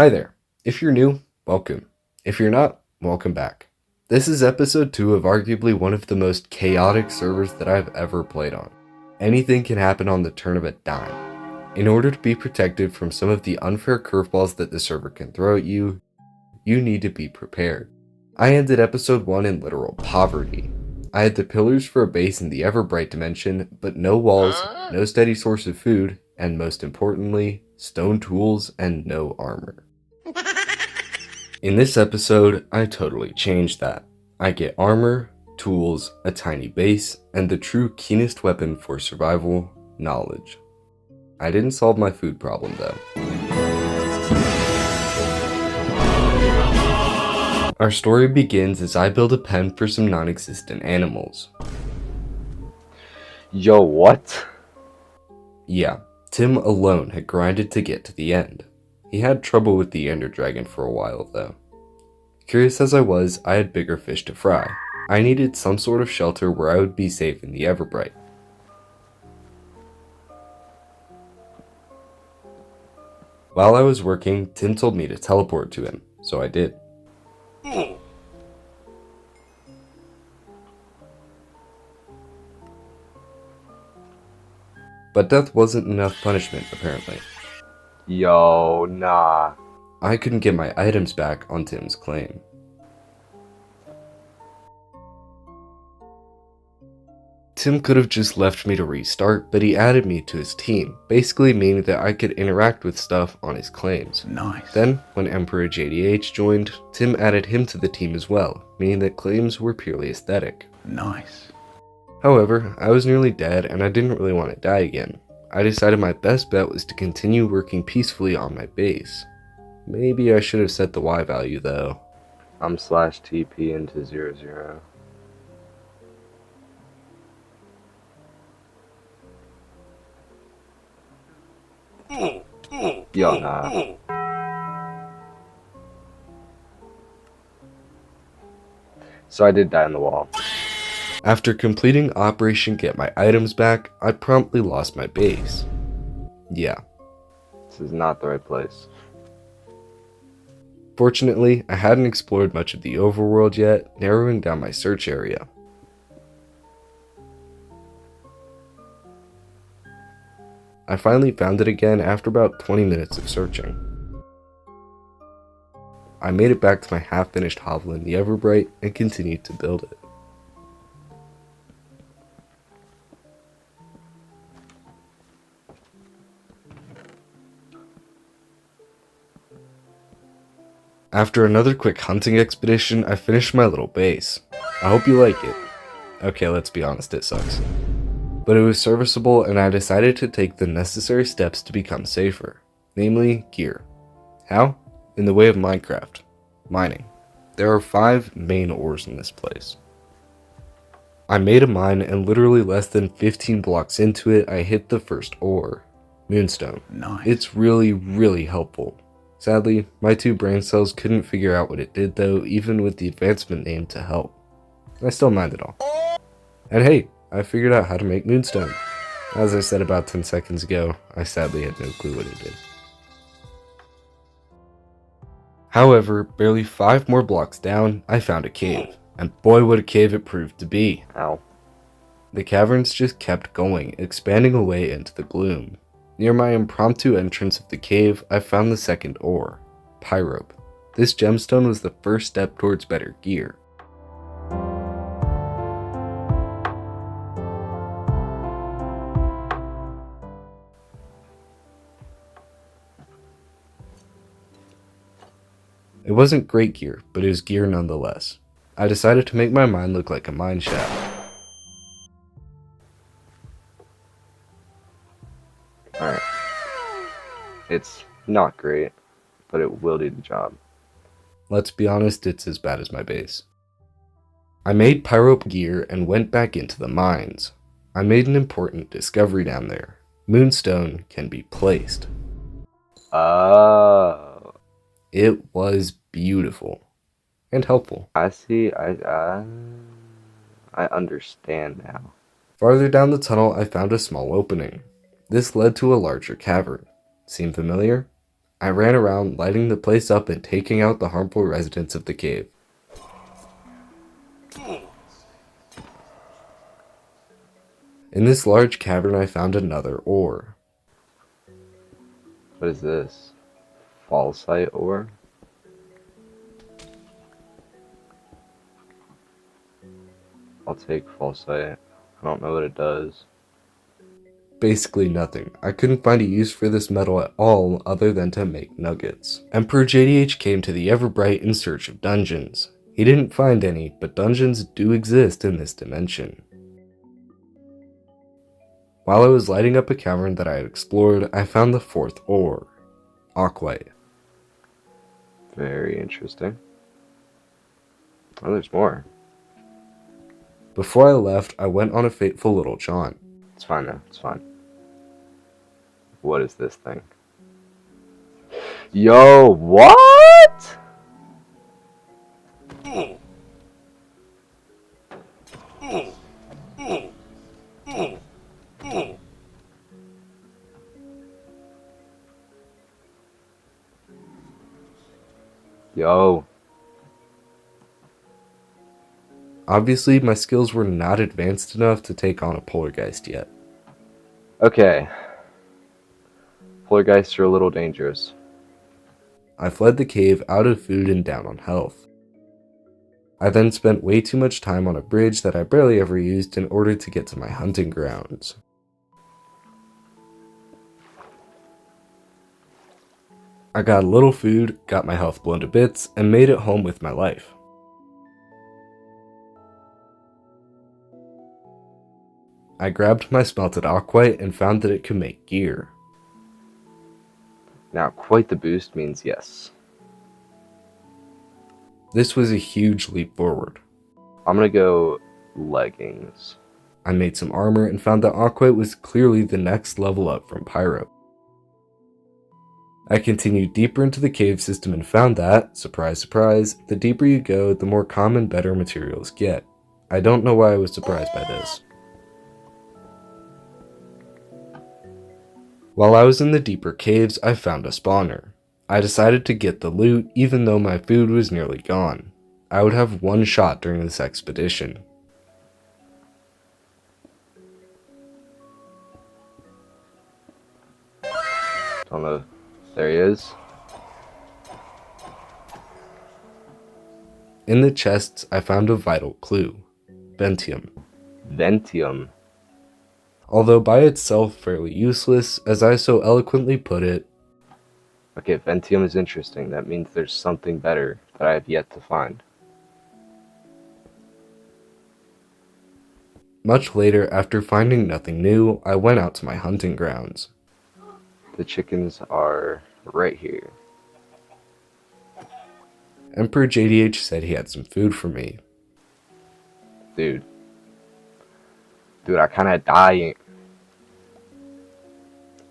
Hi there. If you're new, welcome. If you're not, welcome back. This is episode 2 of arguably one of the most chaotic servers that I've ever played on. Anything can happen on the turn of a dime. In order to be protected from some of the unfair curveballs that the server can throw at you, you need to be prepared. I ended episode 1 in literal poverty. I had the pillars for a base in the Everbright dimension, but no walls, no steady source of food, and most importantly, stone tools and no armor. In this episode, I totally changed that. I get armor, tools, a tiny base, and the true keenest weapon for survival, knowledge. I didn't solve my food problem though. Our story begins as I build a pen for some non-existent animals. Yo, what? Yeah, Tim alone had grinded to get to the end. He had trouble with the Ender Dragon for a while though. Curious as I was, I had bigger fish to fry. I needed some sort of shelter where I would be safe in the Everbright. While I was working, Tim told me to teleport to him, so I did. But death wasn't enough punishment, apparently. Yo, nah. I couldn't get my items back on Tim's claim. Tim could have just left me to restart, but he added me to his team, basically meaning that I could interact with stuff on his claims. Nice. Then, when EmperorJDH joined, Tim added him to the team as well, meaning that claims were purely aesthetic. Nice. However, I was nearly dead and I didn't really want to die again. I decided my best bet was to continue working peacefully on my base. Maybe I should have set the Y value though. I'm /TP into 00. Yo, nah. So I did die in the wall. After completing Operation Get My Items Back, I promptly lost my base. Yeah. This is not the right place. Fortunately, I hadn't explored much of the overworld yet, narrowing down my search area. I finally found it again after about 20 minutes of searching. I made it back to my half-finished hovel in the Everbright and continued to build it. After another quick hunting expedition, I finished my little base. I hope you like it. Okay, let's be honest, it sucks. But it was serviceable and I decided to take the necessary steps to become safer. Namely, gear. How? In the way of Minecraft. Mining. There are 5 main ores in this place. I made a mine and literally less than 15 blocks into it, I hit the first ore. Moonstone. Nice. It's really helpful. Sadly, my 2 brain cells couldn't figure out what it did though, even with the advancement name to help. I still mined it all. And hey, I figured out how to make moonstone. As I said about 10 seconds ago, I sadly had no clue what it did. However, barely 5 more blocks down, I found a cave. And boy what a cave it proved to be. Ow. The caverns just kept going, expanding away into the gloom. Near my impromptu entrance of the cave, I found the second ore, pyrope. This gemstone was the first step towards better gear. It wasn't great gear, but it was gear nonetheless. I decided to make my mine look like a mine shaft. Alright. It's not great, but it will do the job. Let's be honest, it's as bad as my base. I made pyrope gear and went back into the mines. I made an important discovery down there. Moonstone can be placed. Oh. It was beautiful. And helpful. I see. I understand now. Farther down the tunnel, I found a small opening. This led to a larger cavern. Seem familiar? I ran around, lighting the place up and taking out the harmful residents of the cave. In this large cavern, I found another ore. What is this? Fallsite ore? I'll take fallsite. I don't know what it does. Basically nothing. I couldn't find a use for this metal at all other than to make nuggets. Emperor JDH came to the Everbright in search of dungeons. He didn't find any, but dungeons do exist in this dimension. While I was lighting up a cavern that I had explored, I found the fourth ore, aquite. Very interesting. Oh, there's more. Before I left, I went on a fateful little jaunt. It's fine though, it's fine. What is this thing? Yo, what? Yo. Obviously, my skills were not advanced enough to take on a poltergeist yet. Okay. Poltergeists are a little dangerous. I fled the cave out of food and down on health. I then spent way too much time on a bridge that I barely ever used in order to get to my hunting grounds. I got a little food, got my health blown to bits, and made it home with my life. I grabbed my smelted aquite and found that it could make gear. Now, quite the boost means yes. This was a huge leap forward. I'm gonna go leggings. I made some armor and found that aquite was clearly the next level up from pyro. I continued deeper into the cave system and found that, surprise surprise, the deeper you go, the more common better materials get. I don't know why I was surprised by this. While I was in the deeper caves, I found a spawner. I decided to get the loot even though my food was nearly gone. I would have one shot during this expedition. Don't know. There he is. In the chests, I found a vital clue. Ventium. Ventium. Although by itself fairly useless, as I so eloquently put it. Okay, Ventium is interesting. That means there's something better that I have yet to find. Much later, after finding nothing new, I went out to my hunting grounds. The chickens are right here. Emperor JDH said he had some food for me. Dude, I kinda dying.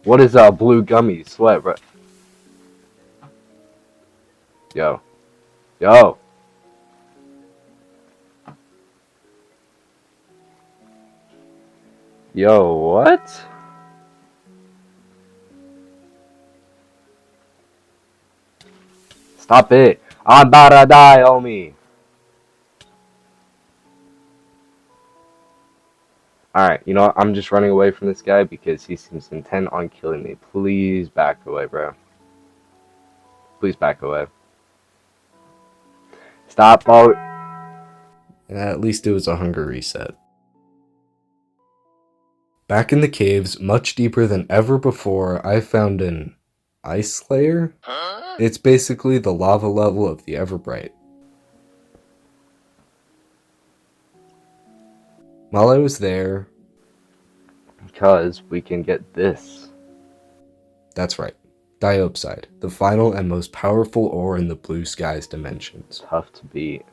What is blue gummy sweat, bro? Yo. Yo, what? Stop it. I'm about to die, homie. Alright, you know what? I'm just running away from this guy because he seems intent on killing me. Please back away, bro. Please back away. Stop. Oh. At least it was a hunger reset. Back in the caves, much deeper than ever before, I found an ice layer? It's basically the lava level of the Everbright. While I was there... Because we can get this. That's right. Diopside, the final and most powerful ore in the blue skies dimensions. Tough to beat.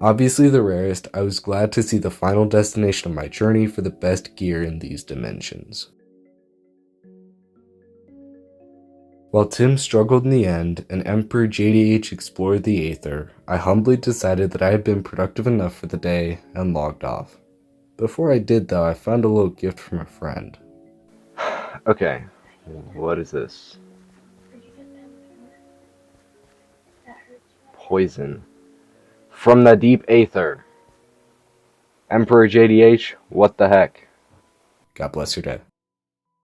Obviously the rarest, I was glad to see the final destination of my journey for the best gear in these dimensions. While Tim struggled in the end, and Emperor JDH explored the Aether, I humbly decided that I had been productive enough for the day and logged off. Before I did though, I found a little gift from a friend. Okay, what is this? poison. From the deep aether. Emperor JDH, what the heck? God bless your day.